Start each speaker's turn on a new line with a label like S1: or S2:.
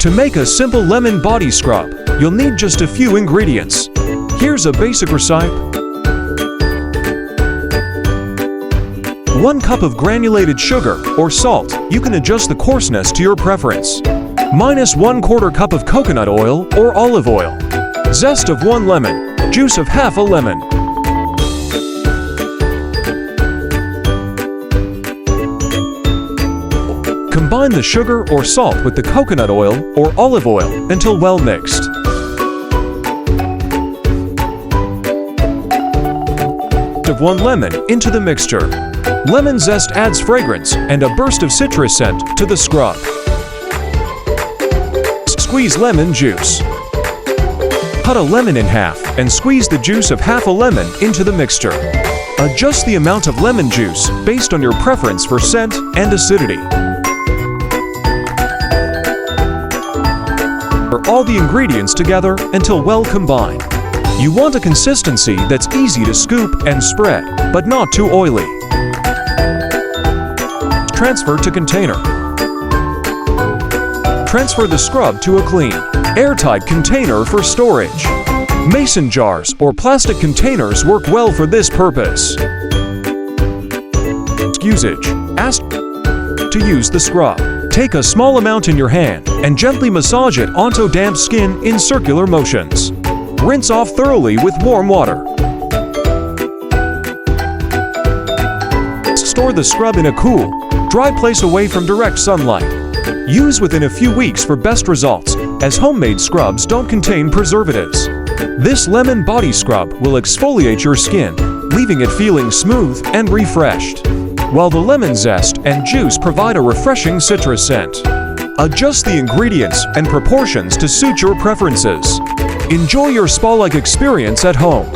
S1: To make a simple lemon body scrub, you'll need just a few ingredients. Here's a basic recipe. 1 cup of granulated sugar or salt. You can adjust the coarseness to your preference. -1/4 cup of coconut oil or olive oil. Zest of 1 lemon. Juice of half a lemon. Combine the sugar or salt with the coconut oil or olive oil until well mixed. Of 1 lemon into the mixture. Lemon zest adds fragrance and a burst of citrus scent to the scrub. Squeeze lemon juice. Cut a lemon in half and squeeze the juice of half a lemon into the mixture. Adjust the amount of lemon juice based on your preference for scent and acidity. Pour all the ingredients together until well combined. You want a consistency that's easy to scoop and spread, but not too oily. Transfer to container. Transfer the scrub to a clean, airtight container for storage. Mason jars or plastic containers work well for this purpose. Usage. Ask to use the scrub. Take a small amount in your hand and gently massage it onto damp skin in circular motions. Rinse off thoroughly with warm water. Store the scrub in a cool, dry place away from direct sunlight. Use within a few weeks for best results, as homemade scrubs don't contain preservatives. This lemon body scrub will exfoliate your skin, leaving it feeling smooth and refreshed, while the lemon zest and juice provide a refreshing citrus scent. Adjust the ingredients and proportions to suit your preferences. Enjoy your spa-like experience at home.